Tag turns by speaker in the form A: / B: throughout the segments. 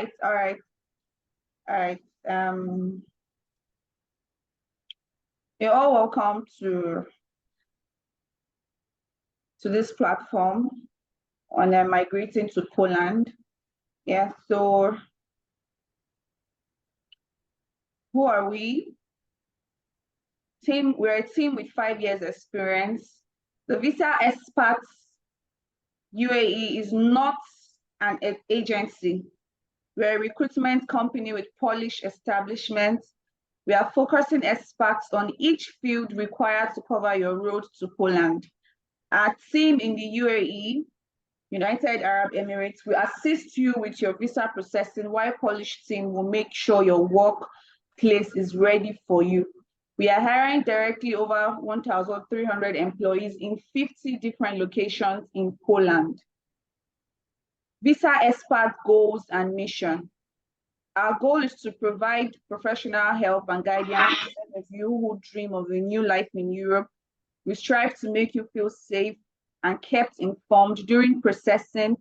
A: All right, all right. You're all welcome to this platform on migrating to Poland. Yeah, so who are we? We're a team with 5 years experience. The Visa Expats UAE is not an agency. We're a recruitment company with Polish establishment. We are focusing expats on each field required to cover your road to Poland. Our team in the UAE, United Arab Emirates, will assist you with your visa processing, while Polish team will make sure your workplace is ready for you. We are hiring directly over 1,300 employees in 50 different locations in Poland. Visa Expert goals and mission. Our goal is to provide professional help and guidance to those of you who dream of a new life in Europe. We strive to make you feel safe and kept informed during processing.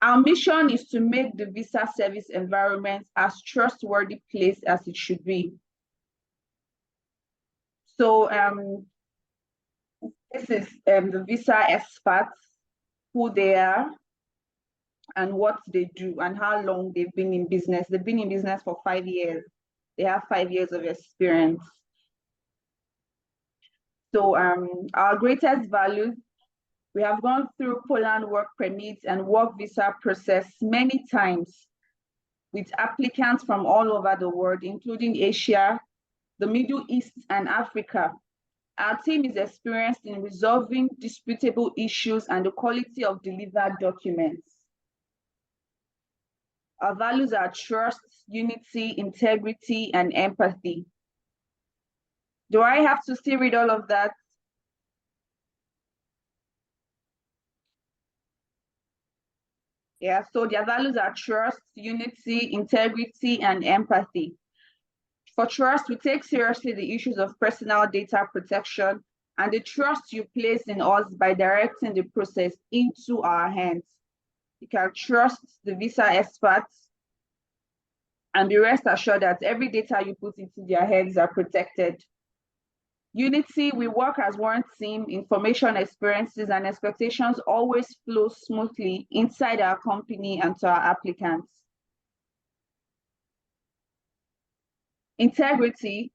A: Our mission is to make the visa service environment as trustworthy place as it should be. So this is the Visa Experts, who they are and what they do and how long they've been in business. They've been in business for 5 years. They have 5 years of experience. So our greatest values, we have gone through Poland work permits and work visa process many times with applicants from all over the world, including Asia, the Middle East, and Africa. Our team is experienced in resolving disputable issues and the quality of delivered documents. Our values are trust, unity, integrity, and empathy. Do I have to still read all of that? Yeah, so their values are trust, unity, integrity, and empathy. For trust, we take seriously the issues of personal data protection and the trust you place in us by directing the process into our hands. You can trust the visa experts and be rest assured that every data you put into their hands are protected. Unity, we work as one team. Information, experiences, and expectations always flow smoothly inside our company and to our applicants. Integrity,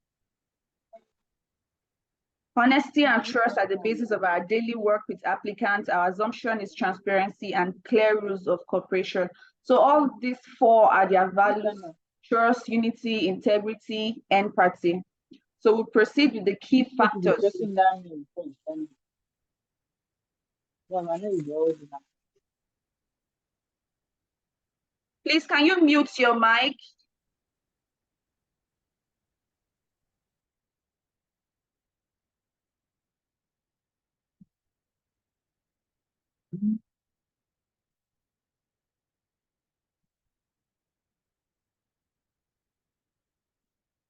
A: honesty and trust are the basis of our daily work with applicants. Our assumption is transparency and clear rules of cooperation. So all these four are their values: trust, unity, integrity, empathy. So we'll proceed with the key factors. Please, can you mute your mic?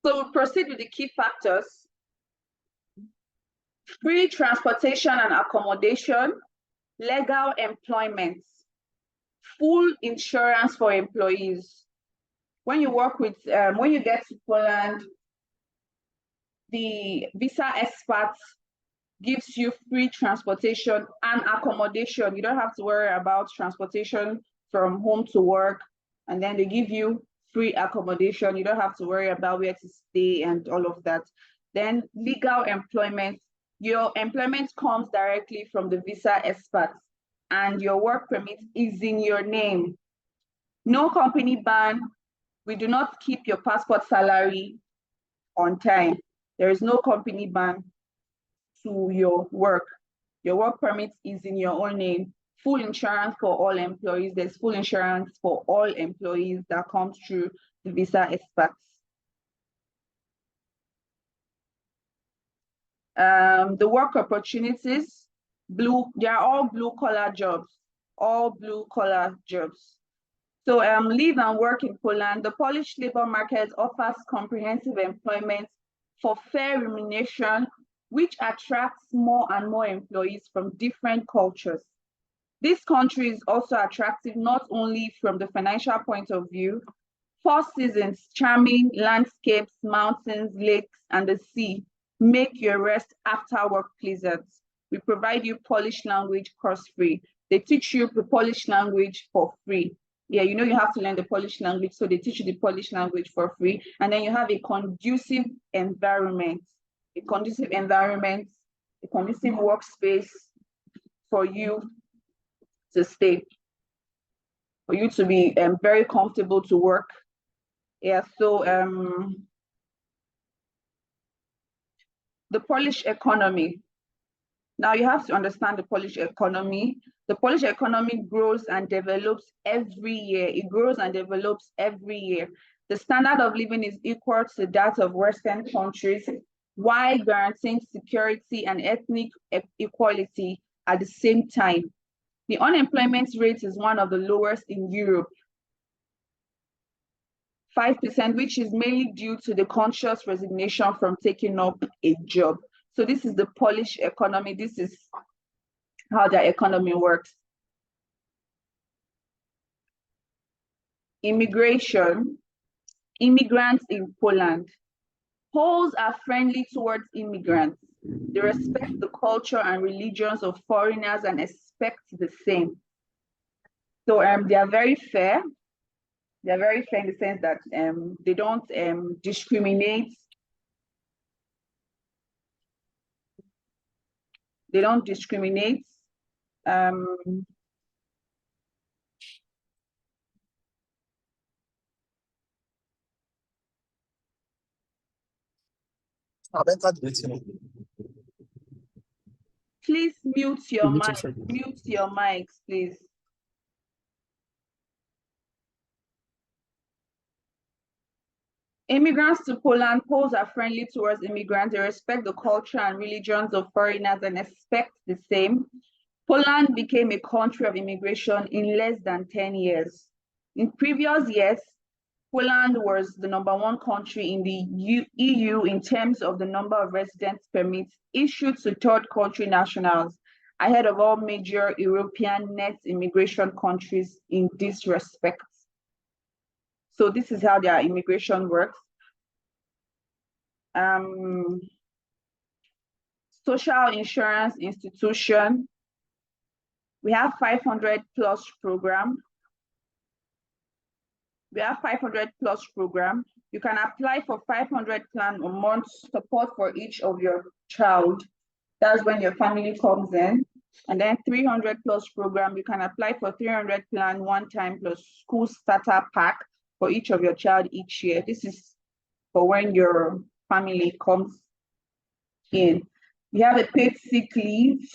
A: So we'll proceed with the key factors. Free transportation and accommodation, legal employment, full insurance for employees. When you work with, when you get to Poland, the visa experts gives you free transportation and accommodation. You don't have to worry about transportation from home to work, and then they give you free accommodation. You don't have to worry about where to stay and all of that. Then legal employment. Your employment comes directly from the visa experts and your work permit is in your name. No company ban. We do not keep your passport salary on time. There is no company ban to your work. Your work permit is in your own name. Full insurance for all employees. There's full insurance for all employees that comes through the visa experts. The work opportunities, they are all blue collar jobs, So live and work in Poland. The Polish labor market offers comprehensive employment for fair remuneration, which attracts more and more employees from different cultures. This country is also attractive not only from the financial point of view. 4 seasons, charming landscapes, mountains, lakes, and the sea make your rest after work pleasant. We provide you Polish language course free. They teach you the Polish language for free. Yeah, you know you have to learn the Polish language, so they teach you the Polish language for free. And then you have a conducive environment, a conducive workspace for you to stay, for you to be very comfortable to work. Yeah, so the Polish economy. Now you have to understand the Polish economy. The Polish economy grows and develops every year. It grows and develops every year. The standard of living is equal to that of Western countries, while guaranteeing security and ethnic equality at the same time. The unemployment rate is one of the lowest in Europe, 5%, which is mainly due to the conscious resignation from taking up a job. So this is the Polish economy. This is how their economy works. Immigration, immigrants in Poland. Poles are friendly towards immigrants. They respect the culture and religions of foreigners and expect the same. So they are very fair. They are very fair in the sense that they don't discriminate. They don't discriminate. Please mute your mic. Mute your mics, please. Immigrants to Poland, Poles are friendly towards immigrants. They respect the culture and religions of foreigners and expect the same. Poland became a country of immigration in less than 10 years. In previous years, Poland was the #1 country in the EU in terms of the number of residence permits issued to third country nationals, ahead of all major European net immigration countries in this respect. So this is how their immigration works. Social insurance institution. We have 500 plus program. We have 500 plus program. You can apply for 500 plan a month support for each of your child. That's when your family comes in. And then 300 plus program, you can apply for 300 plan one time plus school starter pack for each of your child each year. This is for when your family comes in. You have a paid sick leave.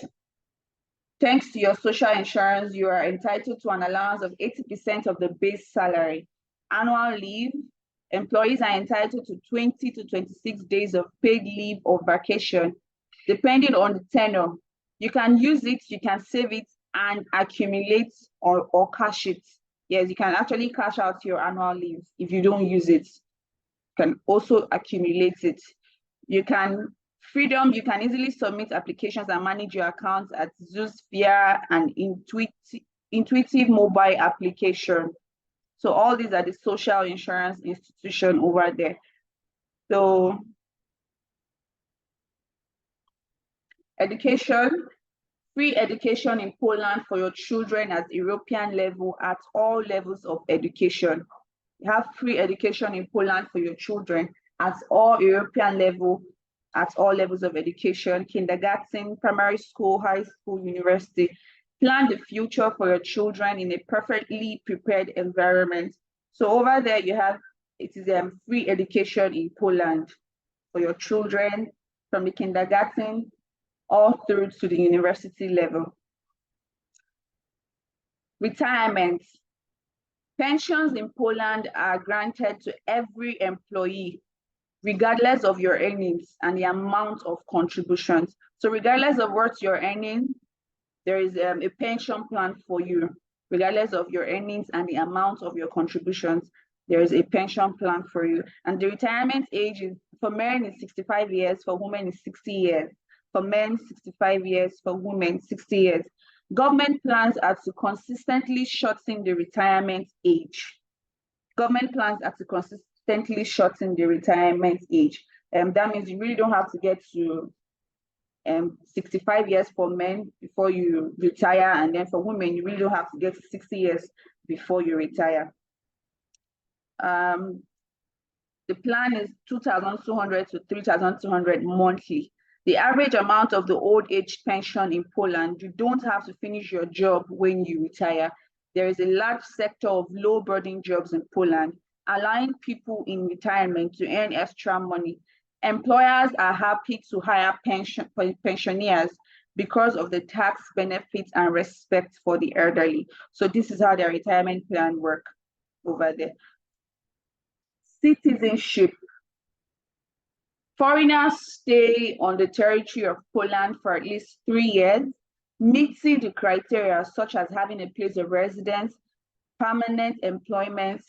A: Thanks to your social insurance, you are entitled to an allowance of 80% of the base salary. Annual leave, employees are entitled to 20 to 26 days of paid leave or vacation, depending on the tenure. You can use it, you can save it, and accumulate or cash it. Yes, you can actually cash out your annual leave if you don't use it. You can also accumulate it. You can you can easily submit applications and manage your accounts at Zoosphere and Intuitive mobile application. So all these are the social insurance institution over there. So education, free education in Poland for your children at European level at all levels of education. You have free education in Poland for your children at all European level, at all levels of education, kindergarten, primary school, high school, university. Plan the future for your children in a perfectly prepared environment. So over there you have, it is free education in Poland for your children from the kindergarten all through to the university level. Retirement. Pensions in Poland are granted to every employee, regardless of your earnings and the amount of contributions. So regardless of what you're earning, there is a pension plan for you. Regardless of your earnings and the amount of your contributions, there is a pension plan for you. And the retirement age is, for men is 65 years, for women is 60 years. For men, 65 years, for women, 60 years. Government plans are to consistently shorten the retirement age. Government plans are to consistently shorten the retirement age. That means you really don't have to get to 65 years for men before you retire, and then for women, you really don't have to get to 60 years before you retire. The plan is 2,200 to 3,200 monthly. The average amount of the old age pension in Poland, you don't have to finish your job when you retire. There is a large sector of low burden jobs in Poland, allowing people in retirement to earn extra money. Employers are happy to hire pensioners because of the tax benefits and respect for the elderly. So this is how their retirement plan works over there. Citizenship. Foreigners stay on the territory of Poland for at least 3 years, meeting the criteria such as having a place of residence, permanent employment,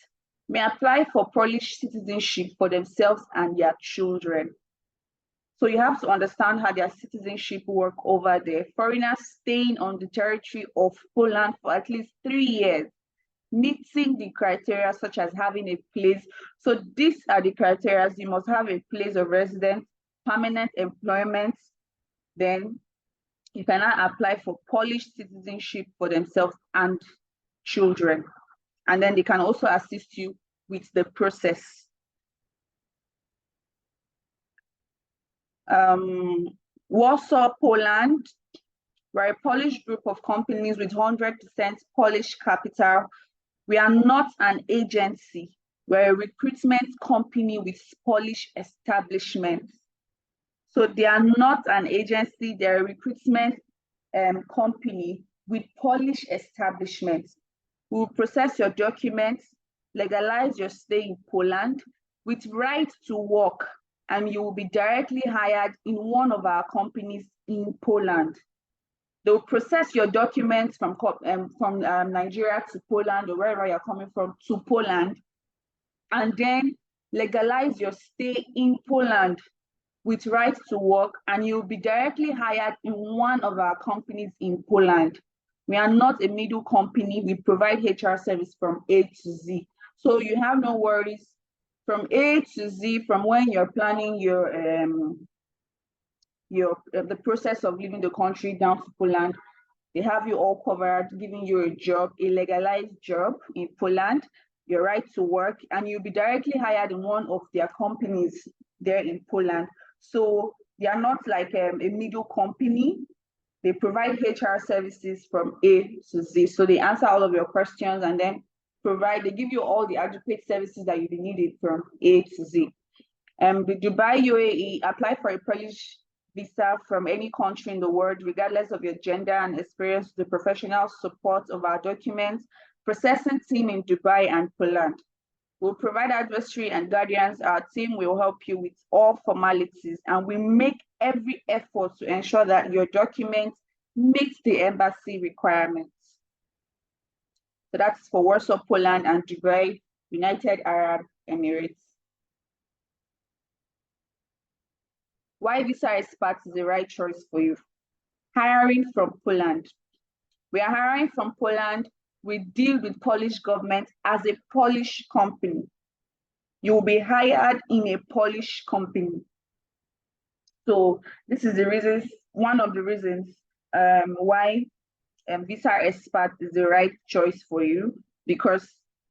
A: may apply for Polish citizenship for themselves and their children. So you have to understand how their citizenship work over there. Foreigners staying on the territory of Poland for at least 3 years, meeting the criteria such as having a place. So these are the criteria. You must have a place of residence, permanent employment, then you cannot apply for Polish citizenship for themselves and children. And then they can also assist you with the process. Warsaw, Poland. We're a Polish group of companies with 100% Polish capital. We are not an agency. We're a recruitment company with Polish establishments. So they are not an agency, they're a recruitment company with Polish establishments. We will process your documents, legalize your stay in Poland with right to work, and you will be directly hired in one of our companies in Poland. They'll process your documents from Nigeria to Poland, or wherever you're coming from, to Poland, and then legalize your stay in Poland with right to work, and you'll be directly hired in one of our companies in Poland. We are not a middle company. We provide HR service from A to Z. So you have no worries from A to Z, from when you're planning the process of leaving the country down to Poland. They have you all covered, giving you a job, a legalized job in Poland, your right to work, and you'll be directly hired in one of their companies there in Poland. So they are not like a middle company. They provide HR services from A to Z. So they answer all of your questions and then they give you all the adequate services that you needed from A to Z. The Dubai UAE, apply for a Polish visa from any country in the world, regardless of your gender and experience, the professional support of our documents, processing team in Dubai and Poland. We'll provide advisory and guardians. Our team will help you with all formalities, and we make every effort to ensure that your documents meet the embassy requirements. So that's for Warsaw, Poland, and Dubai, United Arab Emirates. Why Visa Experts is the right choice for you. Hiring from Poland. We are hiring from Poland. We deal with Polish government as a Polish company. You will be hired in a Polish company. So this is one of the reasons why Visa Expert is the right choice for you, because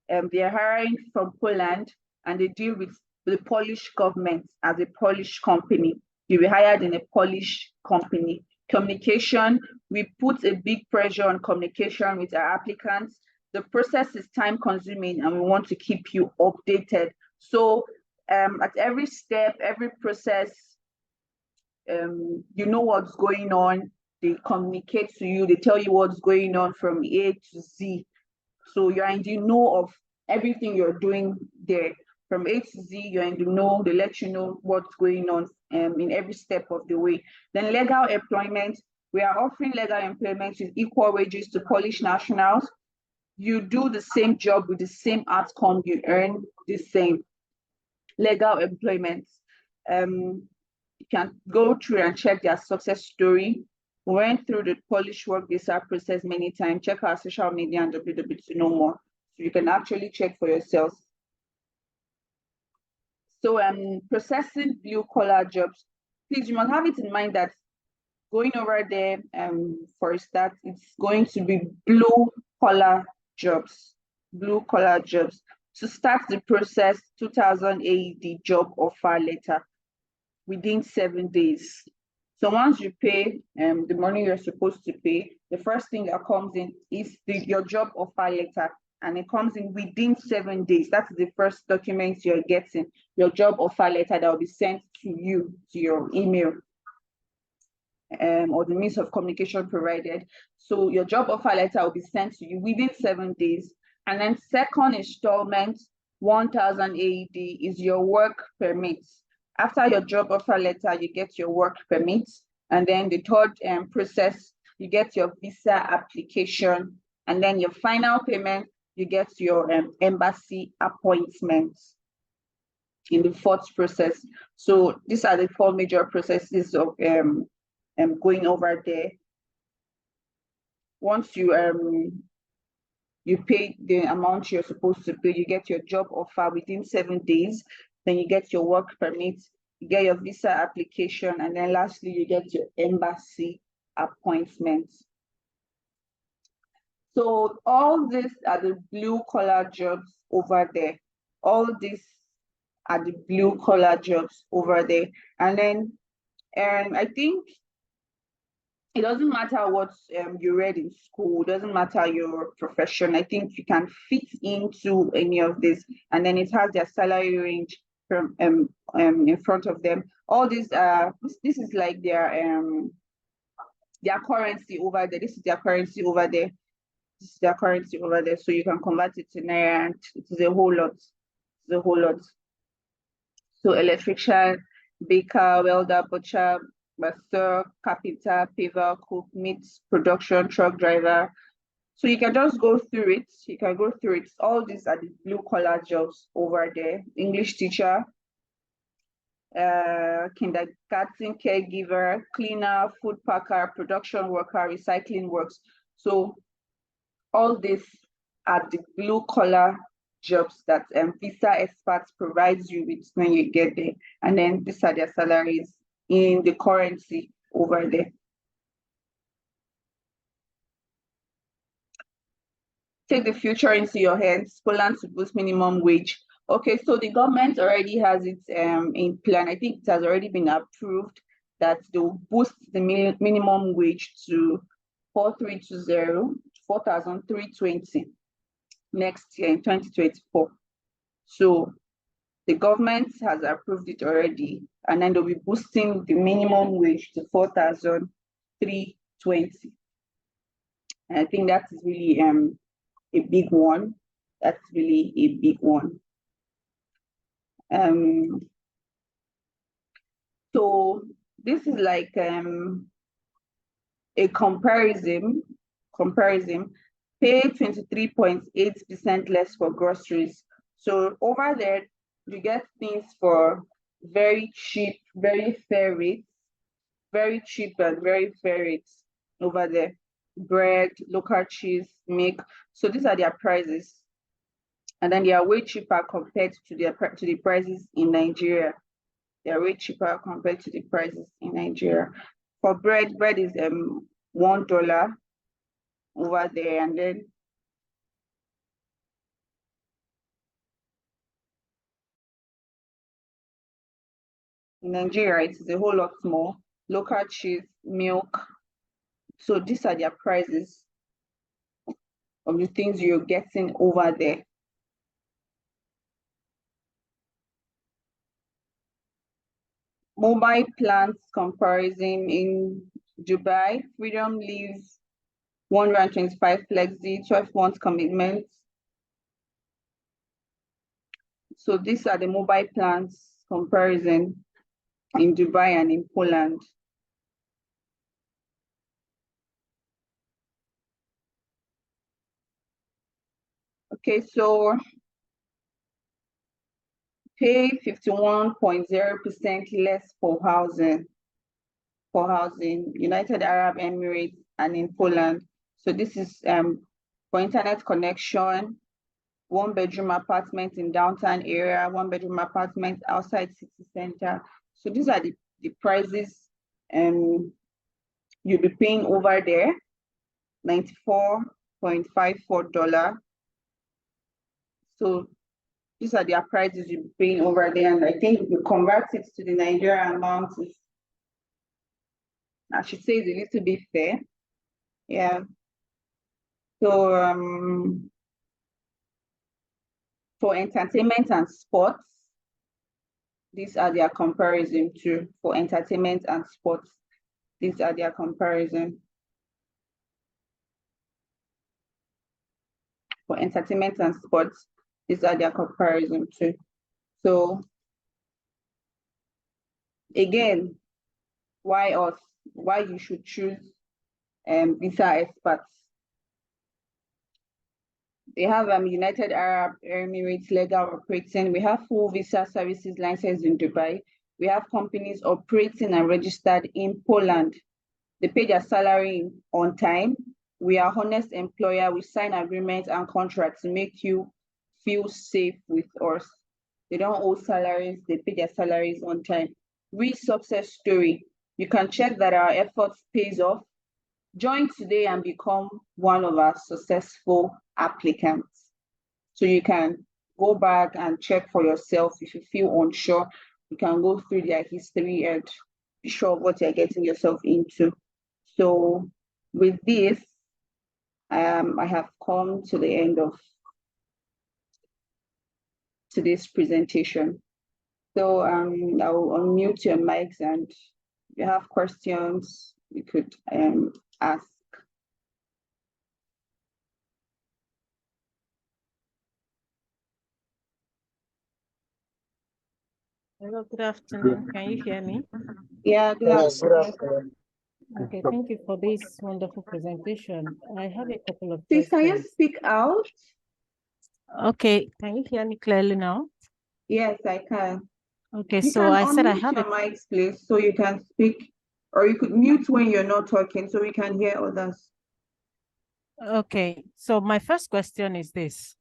A: they are hiring from Poland and they deal with the Polish government as a Polish company. You'll be hired in a Polish company. Communication, we put a big pressure on communication with our applicants. The process is time consuming and we want to keep you updated. So at every step, every process, you know what's going on. They communicate to you, they tell you what's going on from A to Z. So you're in the know of everything you're doing there. From A to Z, you're in the know, they let you know what's going on in every step of the way. Then legal employment, we are offering legal employment with equal wages to Polish nationals. You do the same job with the same outcome, you earn the same. Legal employment, you can go through and check their success story. We went through the Polish work visa process many times. Check our social media and www to know more. So you can actually check for yourselves. So processing blue collar jobs. Please, you must have it in mind that going over there, for a start, it's going to be blue collar jobs. Blue collar jobs. To start the process, 2000 AED job offer letter within 7 days. So once you pay the money you're supposed to pay, the first thing that comes in is your job offer letter, and it comes in within 7 days. That's the first document you're getting, your job offer letter that will be sent to you, to your email, or the means of communication provided. So your job offer letter will be sent to you within 7 days. And then second installment, 1000 AED, is your work permit. After your job offer letter, you get your work permit. And then the third process, you get your visa application. And then your final payment, you get your embassy appointment in the fourth process. So these are the 4 major processes of going over there. Once you pay the amount you're supposed to pay, you get your job offer within 7 days, then you get your work permit, you get your visa application, and then lastly, you get your embassy appointment. So all these are the blue collar jobs over there. All these are the blue collar jobs over there. And then I think it doesn't matter what you read in school, it doesn't matter your profession. I think you can fit into any of this, and then it has their salary range from in front of them. All these this is like their currency over there. This is their currency over there. This is their currency over there. So you can convert it to naira, and it is a whole lot. It's a whole lot. So electrician, baker, welder, butcher, master, carpenter, paver, cook, meat production, truck driver. So you can just go through it. You can go through it. All these are the blue collar jobs over there. English teacher, kindergarten caregiver, cleaner, food packer, production worker, recycling works. So all these are the blue collar jobs that visa experts provides you with when you get there. And then these are their salaries in the currency over there. Take the future into your hands. Poland to boost minimum wage. Okay, so the government already has it in plan. I think it has already been approved that they'll boost the minimum wage to 4,320, 4,320 next year in 2024. So the government has approved it already, and then they'll be boosting the minimum wage to 4,320. And I think that is really a big one. That's really a big one. So this is like a comparison. Pay 23.8% less for groceries. So over there, you get things for very cheap, very fair rates, very cheap and very fair rates over there. Bread, local cheese, milk. So these are their prices. And then they are way cheaper compared to the prices in Nigeria. They are way cheaper compared to the prices in Nigeria. For bread is $1 over there, and then in Nigeria it is a whole lot more. Local cheese, milk. So these are their prices of the things you're getting over there. Mobile plans comparison in Dubai. Freedom leaves 125 flexi, 12 months commitment. So these are the mobile plans comparison in Dubai and in Poland. Okay, so pay 51.0% less for housing. for housing, United Arab Emirates, and in Poland. So this is for internet connection, 1-bedroom apartment in downtown area, 1-bedroom apartment outside city center. So these are the prices you'll be paying over there, $94.54. So these are their prices you'll be paying over there. And I think if you convert it to the Nigerian amount, I should say it's a little bit fair. Yeah. So for entertainment and sports, these are their comparison too. For entertainment and sports, these are their comparison. For entertainment and sports, these are their comparison too. So again, why us? Why you should choose Visa Experts? They have United Arab Emirates legal operating. We have full visa services license in Dubai. We have companies operating and registered in Poland. They pay their salary on time. We are honest employer. We sign agreements and contracts to make you feel safe with us. They don't owe salaries. They pay their salaries on time. Real success story. You can check that our efforts pays off. Join today and become one of our successful applicants. So you can go back and check for yourself. If you feel unsure, you can go through their history and be sure of what you're getting yourself into. So with this, I have come to the end of today's presentation. So I will unmute your mics, and if you have questions, you could ask.
B: Hello, good afternoon. Can you hear me?
A: Yeah, good afternoon.
B: Okay, thank you for this wonderful presentation. I have a couple of
A: Please,
B: questions.
A: can you speak out?
B: Okay, can you hear me clearly now?
A: Yes, I can.
B: Okay,
A: You
B: so
A: can
B: I said I
A: unmute
B: have
A: your mics, please, so you can speak, or you could mute when you're not talking, so we can hear others.
B: Okay, so my first question is this.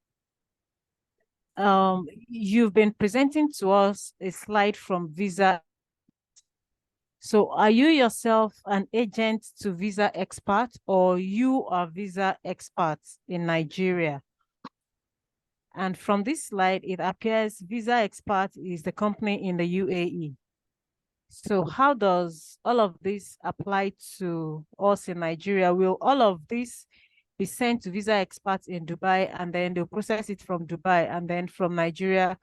B: You've been presenting to us a slide from Visa. So are you yourself an agent to Visa Expert, or you are Visa Experts in Nigeria? And from this slide, it appears Visa Expert is the company in the UAE. So how does all of this apply to us in Nigeria? Will all of this be sent to Visa Experts in Dubai, and then they'll process it from Dubai, and then from Nigeria,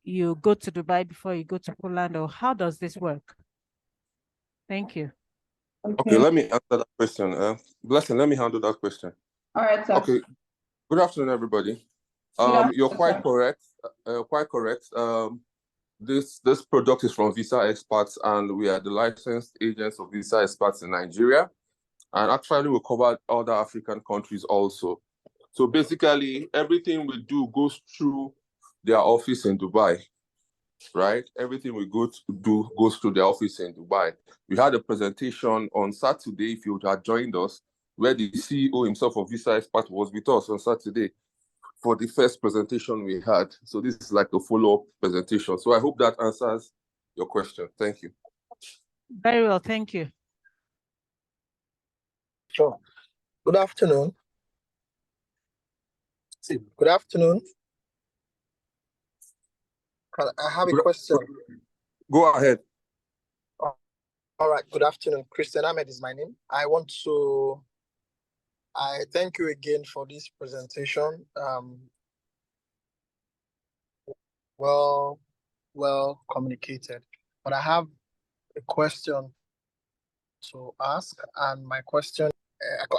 B: you go to Dubai before you go to Poland, or how does this work? Thank you.
C: Okay, let me answer that question. Blessing, let me handle that question.
A: All right, sir.
C: Okay, good afternoon, everybody. You're quite correct. This product is from Visa Experts, and we are the licensed agents of Visa Experts in Nigeria. And actually, we cover other African countries also. So basically, everything we do goes through their office in Dubai, right? Everything we do goes through their office in Dubai. We had a presentation on Saturday, if you had joined us, where the CEO himself of Visa Expert was with us on Saturday for the first presentation we had. So this is like a follow-up presentation. So I hope that answers your question. Thank you.
B: Very well, thank you.
D: Sure. Good afternoon. Good afternoon. I have a question.
C: Go ahead.
D: All right. Good afternoon. Christian Ahmed is my name. I thank you again for this presentation. Well communicated. But I have a question to ask, and my question,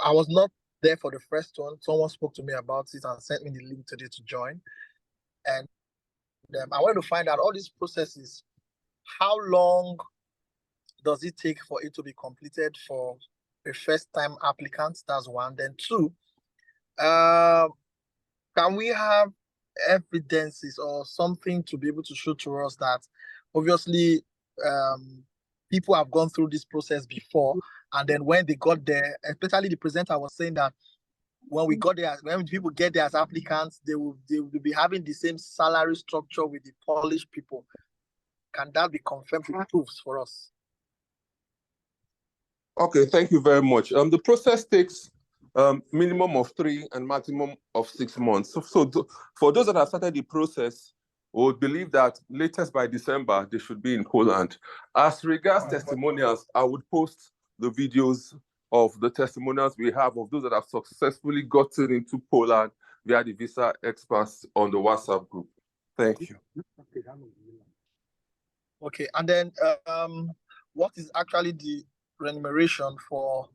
D: I was not there for the first one. Someone spoke to me about it and sent me the link today to join. And I wanted to find out all these processes, how long does it take for it to be completed for a first-time applicant? That's one. Then two, can we have evidences or something to be able to show to us that obviously people have gone through this process before, and then when they got there, especially the presenter was saying that when we got there, when people get there as applicants, they will be having the same salary structure with the Polish people. Can that be confirmed with proofs for us?
C: Okay, thank you very much. The process takes minimum of 3 and maximum of 6 months. For those that have started the process, we would believe that latest by December, they should be in Poland. As regards testimonials, I would post the videos of the testimonials we have of those that have successfully gotten into Poland via the Visa Experts on the WhatsApp group. Thank you.
D: Okay, and then what is actually the remuneration for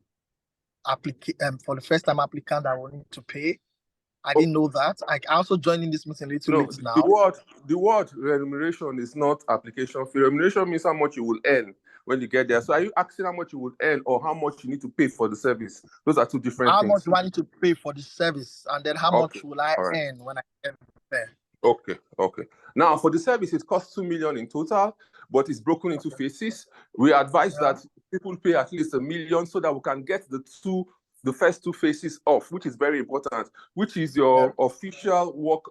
D: the first-time applicant that will need to pay? I didn't know that. I also joined in this meeting a little late now.
C: The word remuneration is not application fee. Remuneration means how much you will earn when you get there. So are you asking how much you would earn or how much you need to pay for the service? Those are two different things.
D: How much do I need to pay for the service? And then how much will I earn when I get there?
C: Okay. Now, for the service, it costs 2 million in total, but it's broken into phases. We advise that people pay at least 1 million so that we can get the first 2 phases off, which is very important, which is your official work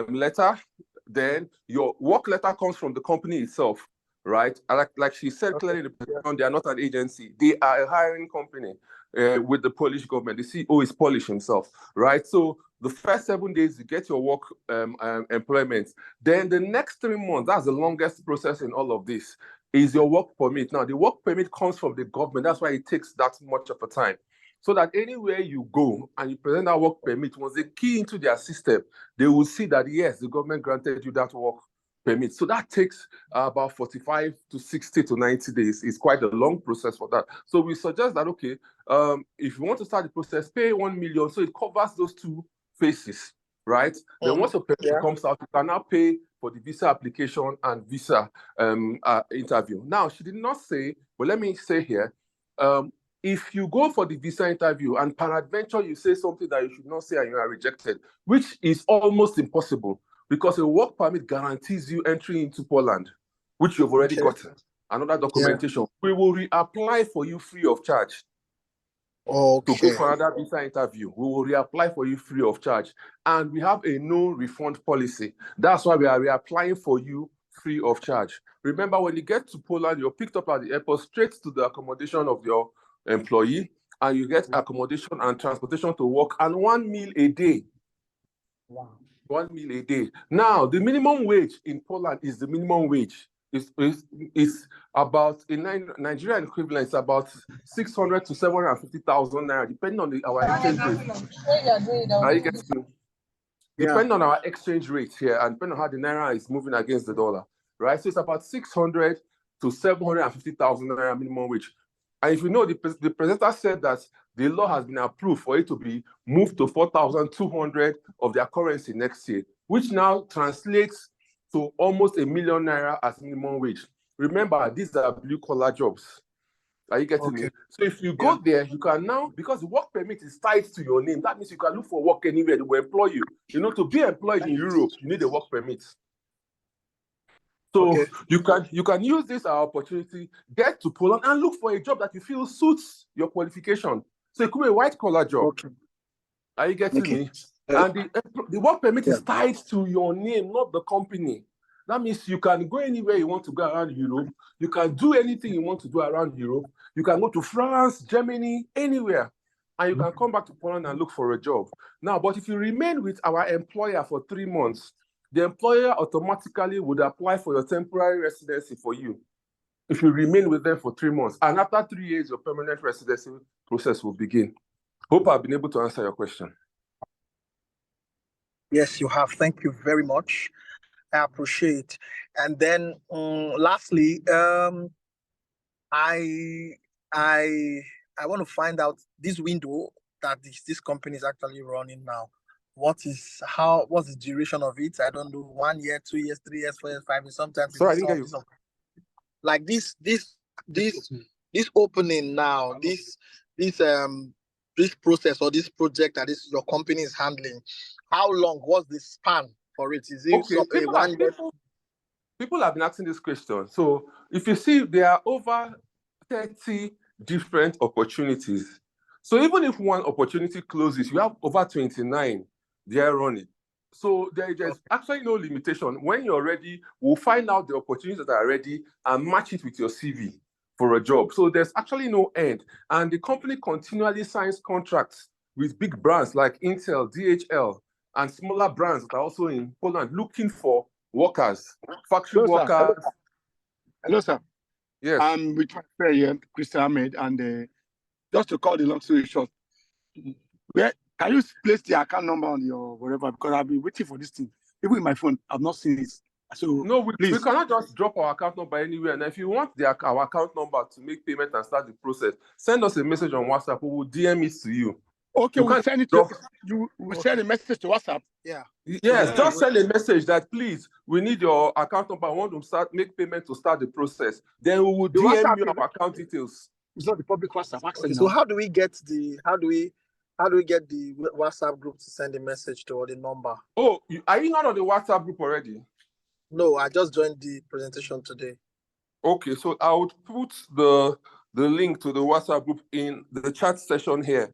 C: letter. Then your work letter comes from the company itself, right? Like she said clearly, they are not an agency. They are a hiring company with the Polish government. The CEO is Polish himself, right? So the first 7 days, you get your work employment. Then the next 3 months, that's the longest process in all of this, is your work permit. Now, the work permit comes from the government. That's why it takes that much of a time. So that anywhere you go and you present that work permit, once they key into their system, they will see that, yes, the government granted you that work permit. So that takes about 45 to 60 to 90 days. It's quite a long process for that. So we suggest that, okay, if you want to start the process, pay 1 million. So it covers those 2 phases, right? Then once your permit comes out, you can now pay for the visa application and visa interview. Now, she did not say, but let me say here, if you go for the visa interview and peradventure you say something that you should not say and you are rejected, which is almost impossible because a work permit guarantees you entry into Poland, which you've already gotten, another documentation. We will reapply for you free of charge. To go for another visa interview, we will reapply for you free of charge. And we have a no refund policy. That's why we are reapplying for you free of charge. Remember, when you get to Poland, you're picked up at the airport straight to the accommodation of your employee, and you get accommodation and transportation to work and 1 meal a day. Wow. 1 meal a day. Now, the minimum wage in Poland is the minimum wage. It's about, in Nigerian equivalent, it's about 600 to 750,000 naira, depending on our exchange rate. Depending on our exchange rate here, and depending on how the naira is moving against the dollar, right? So it's about 600 to 750,000 naira minimum wage. And if you know, the presenter said that the law has been approved for it to be moved to 4,200 of their currency next year, which now translates to almost 1 million naira as minimum wage. Remember, these are blue-collar jobs. Are you getting me? So if you go there, you can now, because the work permit is tied to your name, that means you can look for work anywhere. They will employ you. You know, to be employed in Europe, you need a work permit. So you can use this opportunity, get to Poland and look for a job that you feel suits your qualification. So it could be a white-collar job. Are you getting me? And the work permit is tied to your name, not the company. That means you can go anywhere you want to go around Europe. You can do anything you want to do around Europe. You can go to France, Germany, anywhere. And you can come back to Poland and look for a job. Now, but if you remain with our employer for 3 months, the employer automatically would apply for your temporary residency for you if you remain with them for 3 months. And after 3 years, your permanent residency process will begin. Hope I've been able to answer your question.
D: Yes, you have. Thank you very much. I appreciate. And then lastly, I want to find out this window that this company is actually running now. What's the duration of it? I don't know, 1 year, 2 years, 3 years, 4 years, 5 years, sometimes.
C: Sorry, I didn't get you.
D: Like this opening now, this process or this project that your company is handling, how long was the span for it? Is it
C: okay,
D: 1 year?
C: people have been asking this question. So if you see, there are over 30 different opportunities. So even if one opportunity closes, you have over 29 there running. So there's actually no limitation. When you're ready, we'll find out the opportunities that are ready and match it with your CV for a job. So there's actually no end. And the company continually signs contracts with big brands like Intel, DHL, and smaller brands that are also in Poland looking for workers, factory
E: Hello, sir.
C: workers.
E: Hello, sir.
C: Yes.
E: I'm with here, Christian Ahmed, and just to cut the long story short, where can you place the account number on your whatever? Because I've been waiting for this thing. Even with my phone, I've not seen it. So
C: No, we
E: please.
C: cannot just drop our account number anywhere. And if you want our account number to make payment and start the process, send us a message on WhatsApp. We will DM it to you.
E: Okay,
C: You
E: we'll
C: can't
E: send it
C: drop-
E: to you. We'll send a message to WhatsApp.
D: Yeah.
C: Yes,
E: Yeah.
C: just send a message that please, we need your account number. I want to make payment to start the process. Then we will
E: The
C: DM
E: WhatsApp
C: you
E: is-
C: our account details.
E: It's not the public WhatsApp.
D: Okay,
E: Access
D: so
E: now.
D: how do we get the WhatsApp group to send a message to or the number?
C: Oh, are you not on the WhatsApp group already?
D: No, I just joined the presentation today.
C: Okay, so I would put the link to the WhatsApp group in the chat session here.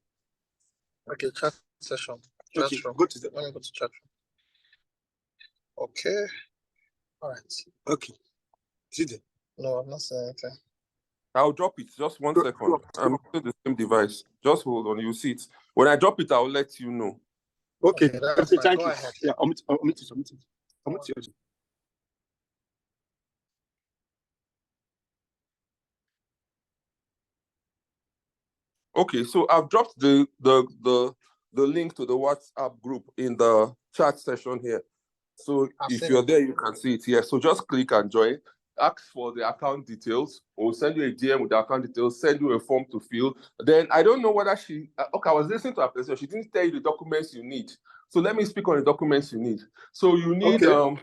D: Okay, chat session. Chat
E: Okay,
D: room.
E: go to the.
D: Let me go to chat room. Okay. All right.
E: Okay. See there.
D: No, I'm not saying anything.
C: I'll drop it. Just one
E: Go-
C: second.
E: go-
C: I'm using the same device. Just hold on. You see it. When I drop it, I'll let you know.
E: Okay.
D: Okay, that's
E: Okay,
D: fine.
E: thank
D: Go
E: you.
D: ahead.
E: Yeah, omit it.
C: Okay, so I've dropped the link to the WhatsApp group in the chat session here. So
D: I've
C: if
D: seen
C: you're
D: it.
C: there, you can see it here. So just click and join. Ask for the account details. We'll send you a DM with the account details, send you a form to fill. Then I don't know whether okay, I was listening to her presentation. She didn't tell you the documents you need. So let me speak on the documents you need. So you need
E: Okay.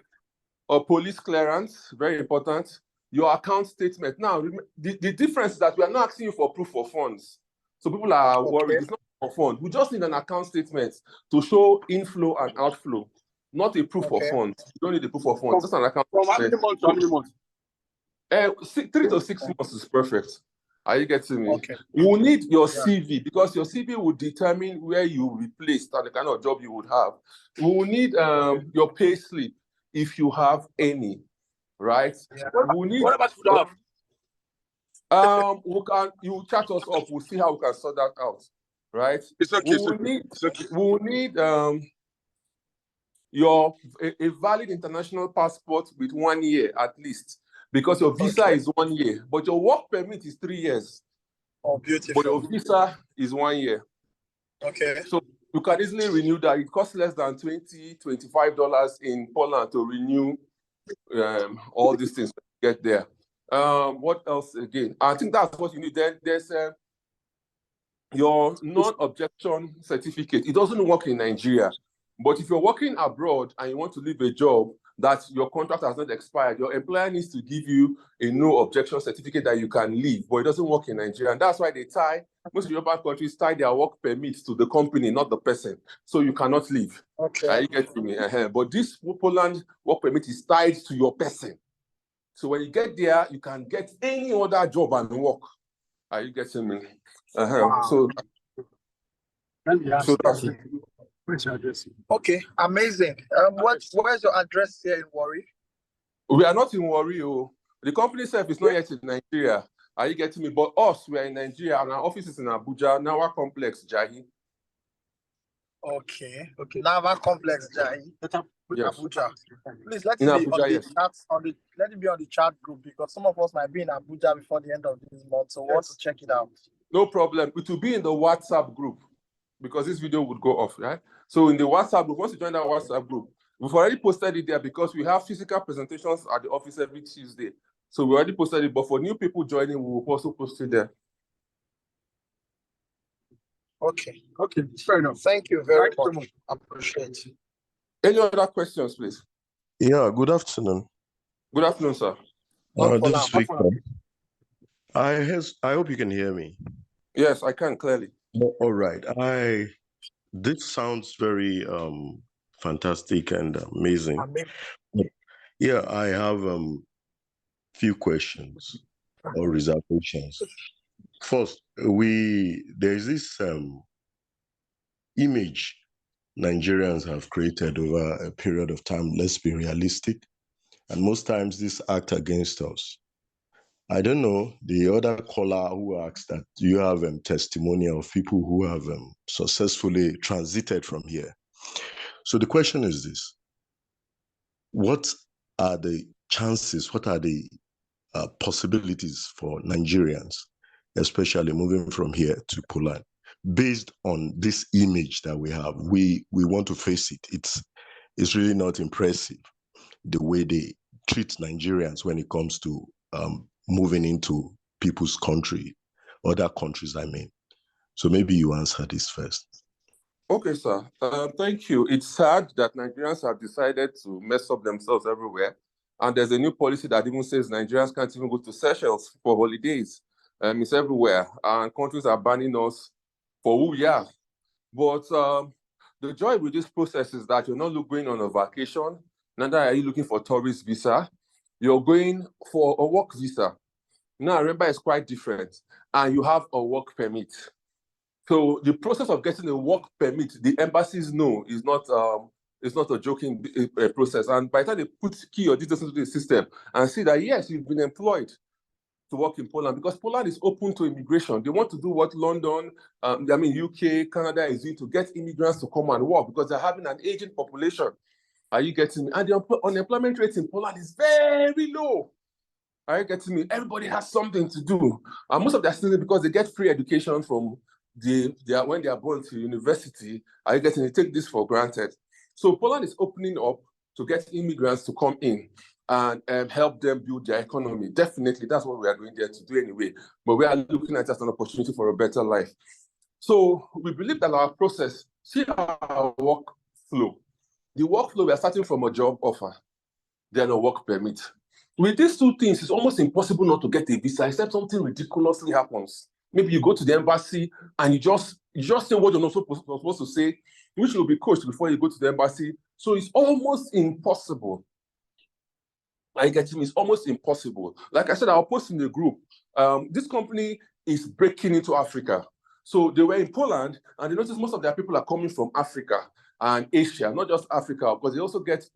C: a police clearance, very important. Your account statement. Now, the difference is that we are not asking you for proof of funds. So people are worried.
D: Okay.
C: It's not for fund. We just need an account statement to show inflow and outflow, not a proof of
D: Okay.
C: funds. You don't need a proof of funds. Just an account
E: From how many
C: statement.
E: months to how many months?
C: 3 to 6 months is perfect. Are you getting me?
D: Okay.
C: You will need your
D: Yeah.
C: CV because your CV will determine where you will be placed and the kind of job you would have. We will need your pay slip if you have any, right?
D: Yeah.
C: We need
E: What about food have?
C: you chat us up, we'll see how we can sort that out, right?
E: It's okay. It's okay. It's okay.
C: We will need a valid international passport with 1 year at least, because your visa
D: Okay.
C: is 1 year, but your work permit is 3 years.
D: Oh,
C: But
D: beautiful.
C: your visa is 1 year.
D: Okay.
C: So you can easily renew that. It costs less than $25 in Poland to renew all these things to get there. What else again? I think that's what you need. Then there's your non-objection certificate. It doesn't work in Nigeria. But if you're working abroad and you want to leave a job that your contract has not expired, your employer needs to give you a no objection certificate that you can leave, but it doesn't work in Nigeria. And that's why most European countries tie their work permits to the company, not the person. So you cannot leave.
D: Okay.
C: Are you getting me? But this Poland work permit is tied to your person. So when you get there, you can get any other job and work. Are you getting me?
E: Wow.
C: So
E: Let me ask
C: so
E: you.
C: that's it.
E: Where's your address?
D: Okay. Amazing. Where's your address here in Warri?
C: We are not in Warri. The company itself is not yet in Nigeria. Are you getting me? But us, we are in Nigeria, and our office is in Abuja, Nawa Complex, Jahi.
D: Okay. Okay. Nava Complex, Jai.
C: Yes.
D: Abuja. Please let
C: In
D: it be
C: Abuja,
D: on the
C: yes.
D: chat let it be on the chat group, because some of us might be in Abuja before the end of this month, so we want to check it out.
C: No problem. It will be in the WhatsApp group because this video would go off, right? So in the WhatsApp group, once you join that WhatsApp group, we've already posted it there because we have physical presentations at the office every Tuesday. So we already posted it, but for new people joining, we will also post it there.
D: Okay.
E: Okay, fair enough.
D: Thank you very
E: Thank you so
D: much. Appreciate it.
C: Any other questions, please?
F: Yeah, good afternoon.
C: Good afternoon, sir.
D: Not for
F: This
D: now.
F: is Victor. I hope you can hear me.
C: Yes, I can clearly.
F: All right. This sounds very fantastic and amazing.
D: Amazing.
F: But Yeah, I have few questions or reservations. First, there's this image Nigerians have created over a period of time. Let's be realistic. And most times this act against us. I don't know, the other caller who asked that, do you have testimonial of people who have successfully transited from here? So the question is this: what are the chances, what are the possibilities for Nigerians, especially moving from here to Poland, based on this image that we have? We want to face it. It's really not impressive the way they treat Nigerians when it comes to moving into people's country, other countries, I mean. So maybe you answer this first.
C: Okay, sir. Thank you. It's sad that Nigerians have decided to mess up themselves everywhere. And there's a new policy that even says Nigerians can't even go to Seychelles for holidays. It's everywhere. And countries are banning us for who we are. But the joy with this process is that you're not going on a vacation, neither are you looking for a tourist visa. You're going for a work visa. Now, remember, it's quite different. And you have a work permit. So the process of getting a work permit, the embassies know is not a joking process. And by the time they put key your details into the system and see that, yes, you've been employed to work in Poland, because Poland is open to immigration. They want to do what London, UK, Canada is doing, to get immigrants to come and work, because they're having an aging population. Are you getting me? And the unemployment rate in Poland is very low. Are you getting me? Everybody has something to do. And most of their students, because they get free education from when they are born to university, are you getting me? Take this for granted. So Poland is opening up to get immigrants to come in and help them build their economy. Definitely, that's what we are going there to do anyway. But we are looking at it as an opportunity for a better life. So we believe that our process, see our workflow. The workflow, we are starting from a job offer, then a work permit. With these two things, it's almost impossible not to get a visa, except something ridiculously happens. Maybe you go to the embassy and you just say what you're not supposed to say, which will be coached before you go to the embassy. So it's almost impossible. I get me, it's almost impossible. Like I said, I'll post in the group. This company is breaking into Africa. So they were in Poland, and they noticed most of their people are coming from Africa and Asia, not just Africa, because they also get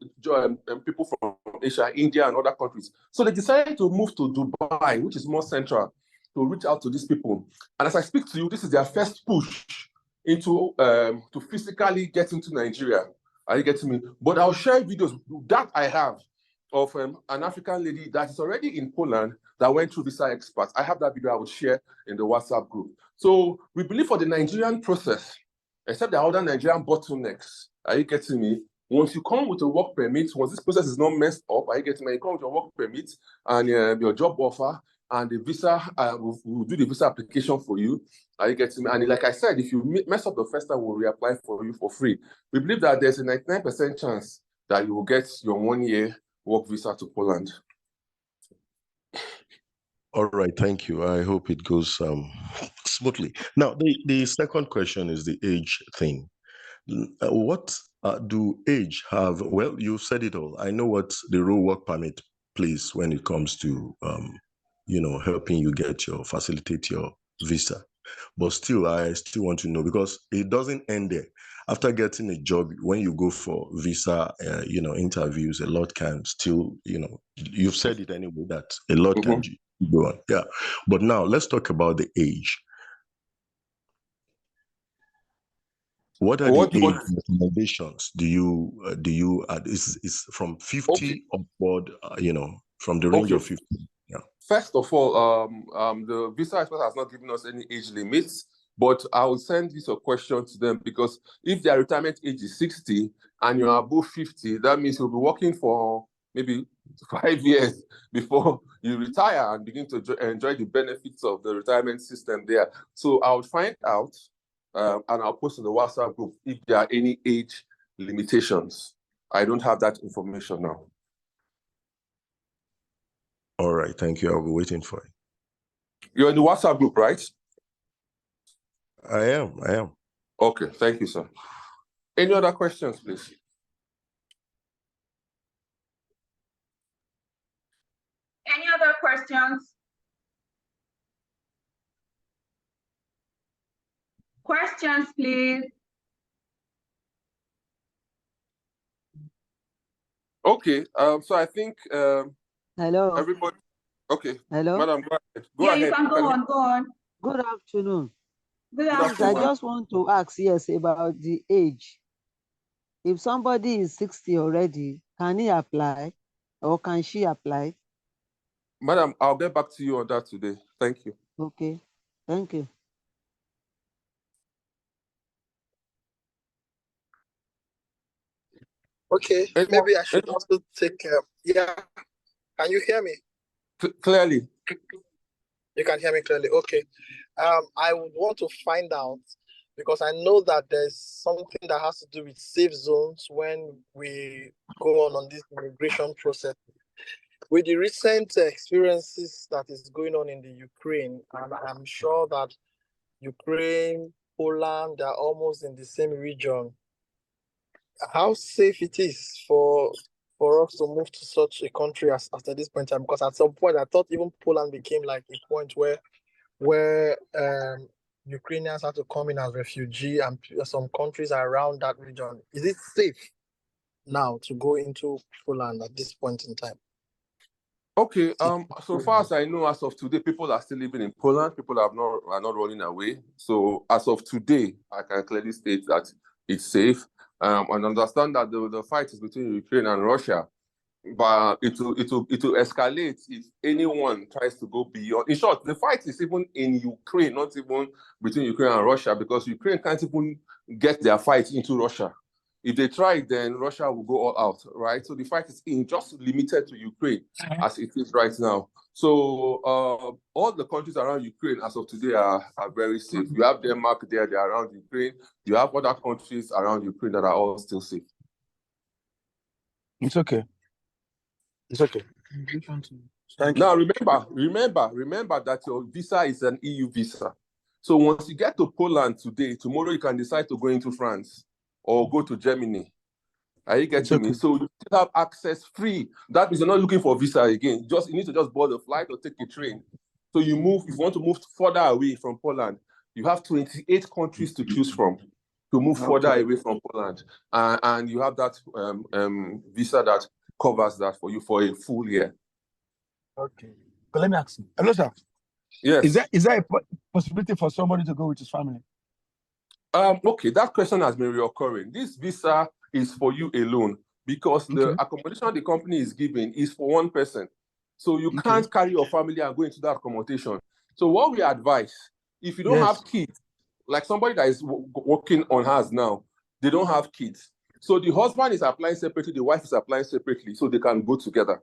C: people from Asia, India, and other countries. So they decided to move to Dubai, which is more central, to reach out to these people. And as I speak to you, this is their first push into to physically get into Nigeria. Are you getting me? But I'll share videos that I have of an African lady that is already in Poland that went through Visa Experts. I have that video I will share in the WhatsApp group. So we believe for the Nigerian process, except there are other Nigerian bottlenecks. Are you getting me? Once you come with a work permit, once this process is not messed up, are you getting me? You come with your work permit and your job offer, and the visa, we'll do the visa application for you. Are you getting me? And like I said, if you mess up the first time, we'll reapply for you for free. We believe that there's a 99% chance that you will get your 1 year work visa to Poland.
F: All right, thank you. I hope it goes smoothly. Now, the second question is the age thing. What do age have? Well, you said it all. I know what the role work permit plays when it comes to, helping you facilitate your visa. But still, I still want to know, because it doesn't end there. After getting a job, when you go for visa, interviews, a lot can still, you've said it anyway, that a lot can go on. Yeah. But now let's talk about the age. What are the age recommendations? Do you is from 50 upward, from the range of 50? Yeah.
C: First of all, the visa expert has not given us any age limits, but I will send this a question to them, because if their retirement age is 60 and you're above 50, that means you'll be working for maybe 5 years before you retire and begin to enjoy the benefits of the retirement system there. So I would find out and I'll post in the WhatsApp group if there are any age limitations. I don't have that information now.
F: All right, thank you. I'll be waiting for it.
C: You're in the WhatsApp group, right?
F: I am.
C: Okay, thank you, sir. Any other questions, please?
A: Any other questions? Questions, please.
C: Okay, so I think
G: Hello.
C: everybody, okay,
G: Hello.
C: madam, go ahead. Go
A: Yeah,
C: ahead.
A: you can go on, go on.
G: Good afternoon.
A: Good
C: Good
G: Please, I
C: afternoon, ma'am.
G: just want to ask, yes, about the age. If somebody is 60 already, can he apply or can she apply?
C: Madam, I'll get back to you on that today. Thank you.
G: Okay. Thank you.
D: Okay,
C: Anyone-
D: maybe I should
C: anyone-
D: also take. Yeah, can you hear me?
C: Clearly.
D: You can hear me clearly. Okay. I would want to find out because I know that there's something that has to do with safe zones when we go on this immigration process. With the recent experiences that is going on in the Ukraine, and I'm sure that Ukraine, Poland, are almost in the same region. How safe it is for us to move to such a country as after this point in time? Because at some point I thought even Poland became like a point where Ukrainians had to come in as refugee, and some countries around that region. Is it safe now to go into Poland at this point in time?
C: Okay, so far as I know, as of today, people are still living in Poland. People are not running away. So as of today, I can clearly state that it's safe. And understand that the fight is between Ukraine and Russia, but it will escalate if anyone tries to go beyond. In short, the fight is even in Ukraine, not even between Ukraine and Russia, because Ukraine can't even get their fight into Russia. If they try, then Russia will go all out, right? So the fight is just limited to Ukraine as it is right now. So all the countries around Ukraine as of today are very safe. You have Denmark there, they're around Ukraine. You have other countries around Ukraine that are all still safe.
E: It's okay. It's okay. Thank
C: Now
E: you.
C: remember that your visa is an EU visa. So once you get to Poland today, tomorrow you can decide to go into France or go to Germany. Are you getting me?
E: okay.
C: So you still have access free. That means you're not looking for a visa again. You need to just board a flight or take a train. So you move, if you want to move further away from Poland, you have 28 countries to choose from to move further away from Poland. And you have that visa that covers that for you for a full year.
E: Okay. But let me ask you. Hello, sir.
C: Yes.
E: Is there a possibility for somebody to go with his family?
C: Okay, that question has been reoccurring. This visa is for you alone because the accommodation the company is giving is for one person. So you can't carry your family and go into that accommodation. So what we advise, if you don't have kids, like somebody that is working on us now, they don't have kids. So the husband is applying separately, the wife is applying separately, so they can go together.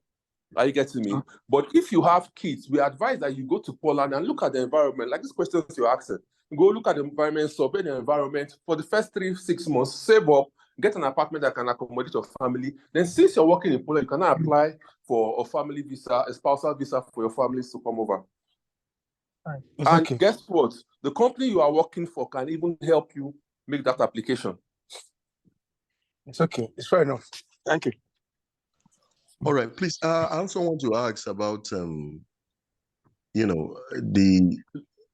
C: Are you getting me? But if you have kids, we advise that you go to Poland and look at the environment, like this question you're asking. Go look at the environment, survey the environment for the first 3-6 months, save up, get an apartment that can accommodate your family. Then since you're working in Poland, you can apply for a family visa, a spousal visa for your families to come over. And guess what? The company you are working for can even help you make that application.
E: It's okay. It's fair enough. Thank you.
F: All right, please. I also want to ask about, the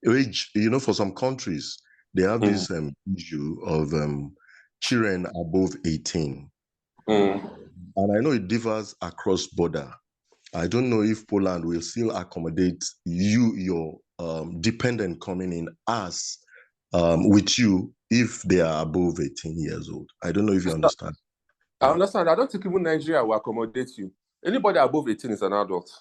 F: age. For some countries, they have this issue of children above 18, and I know it differs across border. I don't know if Poland will still accommodate your dependent coming in as with you if they are above 18 years old. I don't know if you understand.
C: I understand. I don't think even Nigeria will accommodate you. Anybody above 18 is an adult.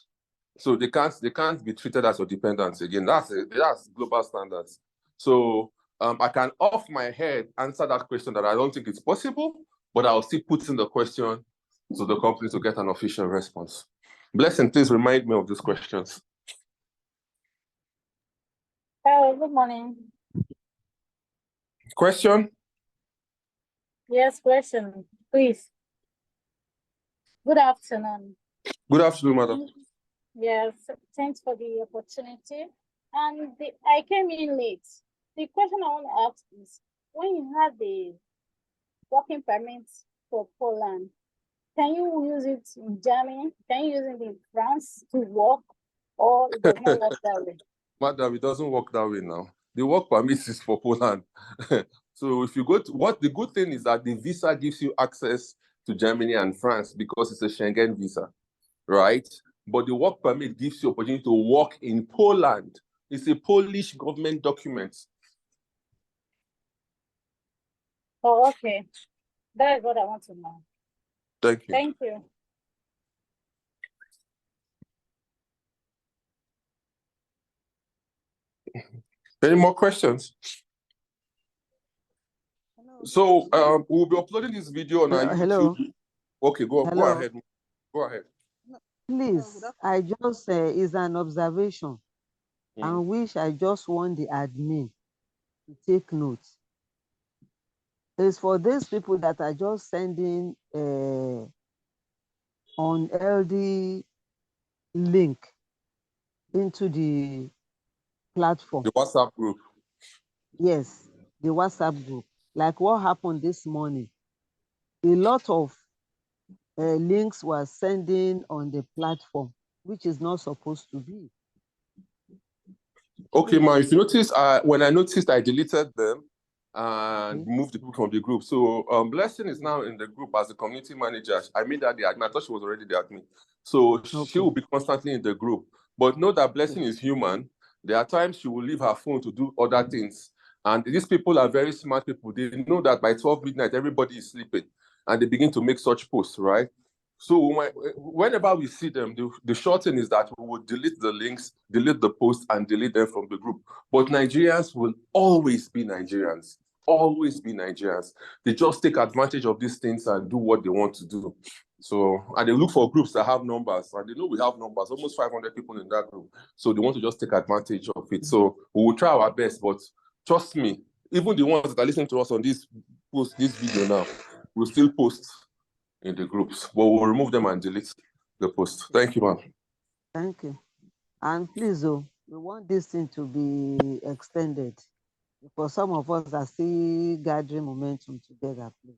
C: So they can't be treated as your dependents again. That's global standards. So I can off my head answer that question that I don't think it's possible, but I'll still put in the question to the company to get an official response. Blessing, please remind me of these questions.
H: Hello, good morning.
C: Question?
H: Yes, question, please. Good afternoon.
C: Good afternoon, madam.
H: Yes, thanks for the opportunity. And I came in late. The question I want to ask is, when you have the working permit for Poland, can you use it in Germany? Can you use it in France to work, or it does not work that way?
C: Madam, it doesn't work that way now. The work permit is for Poland. So if you go to what the good thing is that the visa gives you access to Germany and France because it's a Schengen visa, right? But the work permit gives you opportunity to work in Poland. It's a Polish government document.
H: Oh, okay. That is what I want to know.
C: Thank you.
H: Thank you.
C: Any more questions? So we'll be uploading this video on our YouTube.
G: Hello.
C: Okay, go
G: Hello.
C: ahead. Go ahead.
G: Please, I just is an observation, and which I just want the admin to take notes. It's for these people that are just sending on LD link into the platform.
C: The WhatsApp group.
G: Yes, the WhatsApp group. Like what happened this morning. A lot of links were sending on the platform, which is not supposed to be.
C: Okay, ma, if you notice, when I noticed, I deleted them and moved the people from the group. So Blessing is now in the group as a community manager. I made that the admin. I thought she was already the admin. So she will be constantly in the group. But know that Blessing is human. There are times she will leave her phone to do other things. And these people are very smart people. They know that by 12 midnight, everybody is sleeping. And they begin to make such posts, right? So whenever we see them, the short thing is that we will delete the links, delete the posts, and delete them from the group. But Nigerians will always be Nigerians. Always be Nigerians. They just take advantage of these things and do what they want to do. So, and they look for groups that have numbers, and they know we have numbers, almost 500 people in that group. So they want to just take advantage of it. So we will try our best, but trust me, even the ones that are listening to us on this video now, will still post in the groups, but we'll remove them and delete the post. Thank you, ma'am.
G: Thank you. And please, we want this thing to be extended, because some of us are still gathering momentum together, please.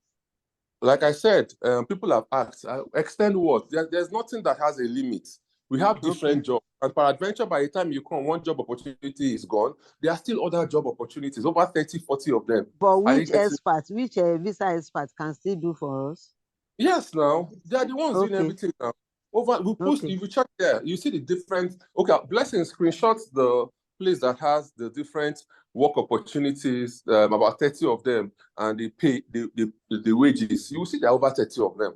C: Like I said, people have asked, extend what? There's nothing that has a limit. We have different jobs. And peradventure, by the time you come, one job opportunity is gone. There are still other job opportunities, over 30, 40 of them.
G: But which experts, which visa experts can still do for us?
C: Yes, now. They are the ones doing everything now. We post, if you check there, you see the different, Blessing screenshots the place that has the different work opportunities, about 30 of them, and they pay the wages. You will see there are over 30 of them.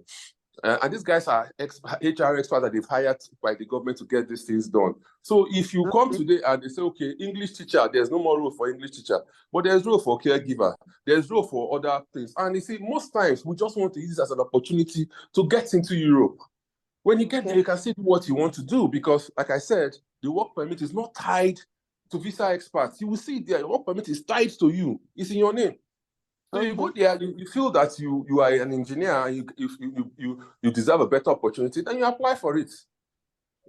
C: And these guys are HR experts that they've hired by the government to get these things done. So if you come today and they say, okay, English teacher, there's no more role for English teacher, but there's role for caregiver, there's role for other things. And you see, most times we just want to use this as an opportunity to get into Europe. When you get there, you can see what you want to do, because like I said, the work permit is not tied to visa experts. You will see there, the work permit is tied to you. It's in your name. So you go there, you feel that you are an engineer, and you deserve a better opportunity, then you apply for it.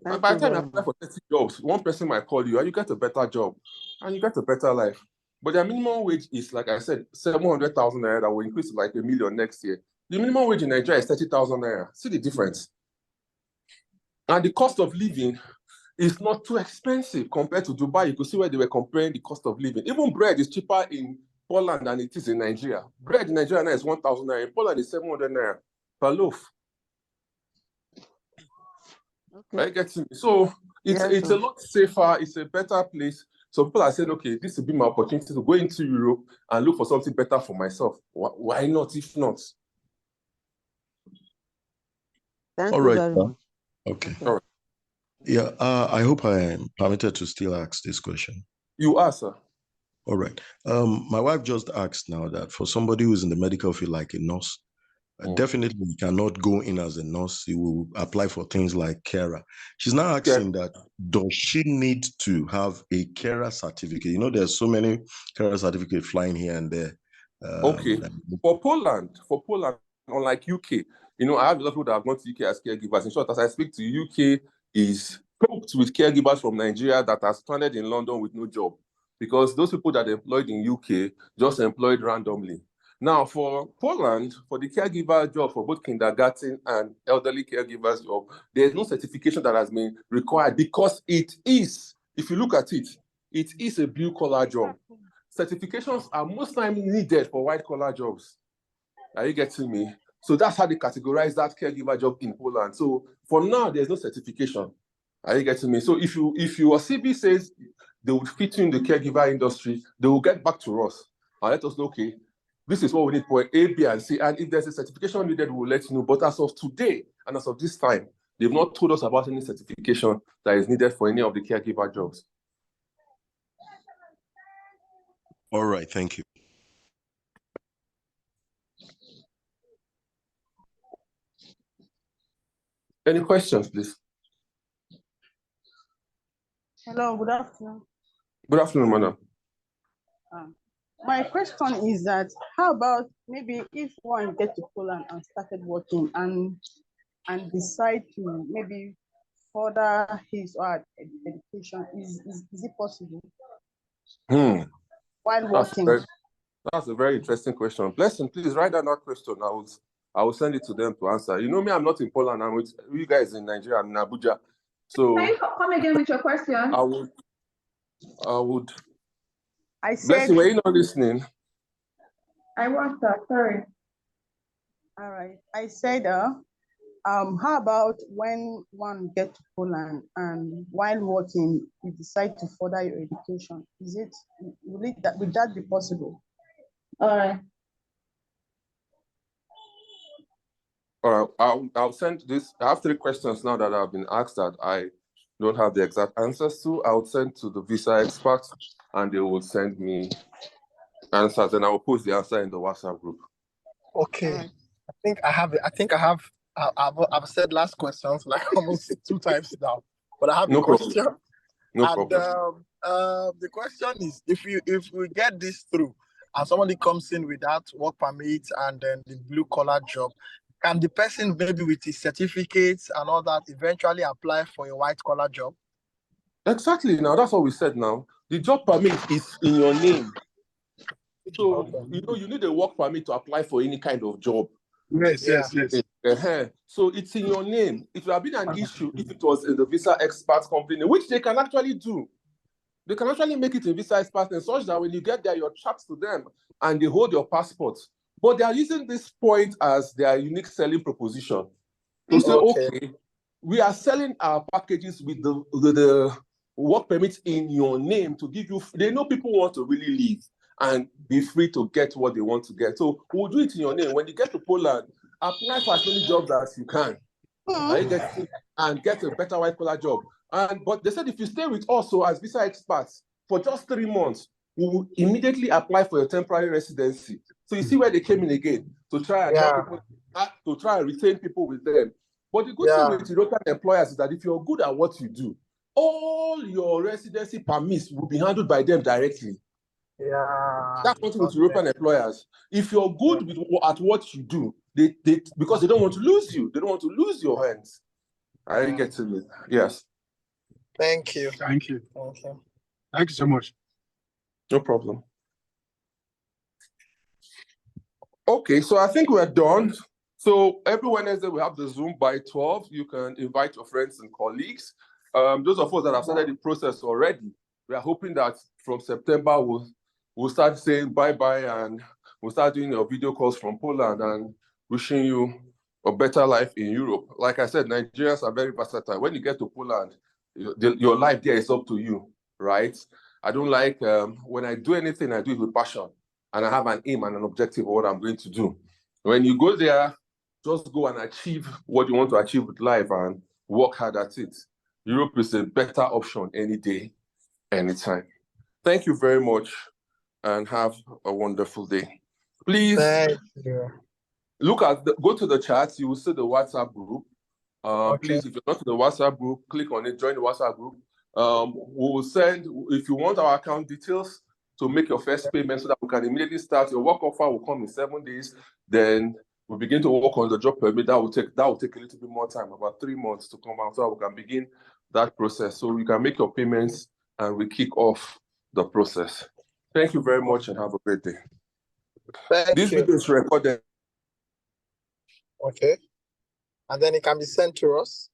C: And by the time you apply for 30 jobs, one person might call you and you get a better job and you get a better life. But their minimum wage is, like I said, 700,000 naira, that will increase to like 1 million next year. The minimum wage in Nigeria is 30,000 naira. See the difference. And the cost of living is not too expensive compared to Dubai. You could see where they were comparing the cost of living. Even bread is cheaper in Poland than it is in Nigeria. Bread in Nigeria now is 1,000 naira. In Poland is 700 naira per loaf. Right? So it's a lot safer. It's a better place. So people are saying, okay, this will be my opportunity to go into Europe and look for something better for myself. Why not, if not?
G: Thank you very much.
F: Okay. All right. Yeah, I hope I am permitted to still ask this question.
C: You are, sir.
F: All right. My wife just asked now that for somebody who's in the medical field, like a nurse, definitely you cannot go in as a nurse. You will apply for things like carer. She's now asking that, does she need to have a carer certificate? You know, there's so many carer certificates flying here and there.
C: For Poland, unlike UK, you know, I have a lot of people that have gone to UK as caregivers. In short, as I speak to you, UK is choked with caregivers from Nigeria that are stranded in London with no job, because those people that are employed in UK just employed randomly. Now, for Poland, for the caregiver job for both kindergarten and elderly caregivers job, there's no certification that has been required because it is, if you look at it, it is a blue-collar job. Certifications are most times needed for white-collar jobs. Are you getting me? So that's how they categorize that caregiver job in Poland. So for now, there's no certification. Are you getting me? So if your CV says they would fit in the caregiver industry, they will get back to us and let us know, okay, this is what we need for A, B, and C. And if there's a certification needed, we'll let you know. But as of today, and as of this time, they've not told us about any certification that is needed for any of the caregiver jobs.
F: All right, thank you.
C: Any questions, please?
I: Hello, good afternoon.
C: Good afternoon, madam.
I: My question is that how about maybe if one get to Poland and started working and decide to maybe further his or her education, is it possible while working?
C: That's a very interesting question. Blessing, please write down that question. I will send it to them to answer. You know me, I'm not in Poland. I'm with you guys in Nigeria. I'm in Abuja. So
A: Can you come again with your question?
C: I would.
I: I said,
C: Blessing, were you not listening?
A: I want that, sorry.
I: all right. I said, how about when one get to Poland and while working, you decide to further your education? Would that be possible?
A: All right.
C: All right, I'll send this. I have 3 questions now that have been asked that I don't have the exact answers to. I'll send to the visa experts and they will send me answers and I will post the answer in the WhatsApp group.
D: Okay.
I: Right.
D: I've said last questions like almost 2 times now, but I have
C: No
D: a
C: problem.
D: question.
C: No
D: And
C: problem.
D: the question is, if we get this through and somebody comes in without work permit and then the blue collar job, can the person maybe with his certificates and all that eventually apply for a white collar job?
C: Exactly. Now that's what we said now. The job permit is in your name. So you need a work permit to apply for any kind of job.
E: Yes.
C: So it's in your name. It would have been an issue if it was in the visa expert company, which they can actually do. They can actually make it in visa expert and such that when you get there, you're chat to them and they hold your passport. But they are using this point as their unique selling proposition to say, okay, we are selling our packages with the work permits in your name to give you. They know people want to really leave and be free to get what they want to get. So we'll do it in your name. When you get to Poland, apply for as many jobs as you can. And get a better white collar job. But they said if you stay with us so as visa experts for just 3 months, we will immediately apply for your temporary residency. So you see where they came in again to try and help people, to try and retain people with them. But the good thing with European employers is that if you're good at what you do, all your residency permits will be handled by them directly. That's one thing with European employers. If you're good at what you do, they because they don't want to lose you, they don't want to lose your hands. I get to it. Yes.
D: Thank you.
E: Thank you.
D: Okay.
E: Thank you so much.
C: No problem. Okay, so I think we're done. So every Wednesday we have the Zoom by 12. You can invite your friends and colleagues. Those of us that have started the process already, we are hoping that from September we'll start saying bye-bye and we'll start doing your video calls from Poland and wishing you a better life in Europe. Like I said, Nigerians are very versatile. When you get to Poland, your life there is up to you, right? I don't like, when I do anything, I do it with passion and I have an aim and an objective of what I'm going to do. When you go there, just go and achieve what you want to achieve with life and work hard at it. Europe is a better option any day, anytime. Thank you very much and have a wonderful day. Please go to the chat. You will see the WhatsApp group. Please, if you're not in the WhatsApp group, click on it, join the WhatsApp group. We will send, if you want our account details to make your first payment so that we can immediately start. Your work offer will come in 7 days. Then we begin to work on the job permit. That will take a little bit more time, about 3 months to come out, so we can begin that process. So you can make your payments and we kick off the process. Thank you very much and have a great day.
D: Thank
C: This
D: you.
C: video is recorded.
D: Okay. And then it can be sent to us.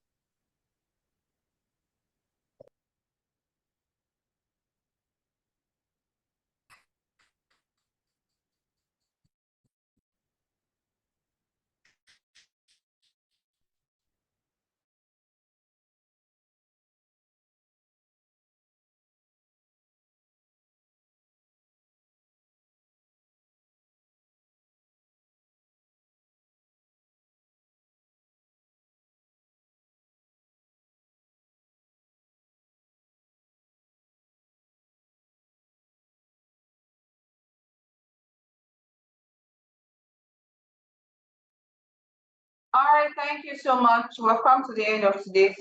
A: All right, thank you so much. We've come to the end of today's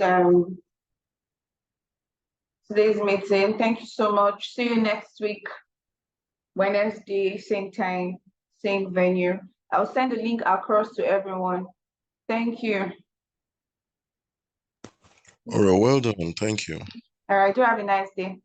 A: meeting. Thank you so much. See you next week, Wednesday, same time, same venue. I'll send the link across to everyone. Thank you.
F: All right, well done. Thank you.
A: All right, do have a nice day.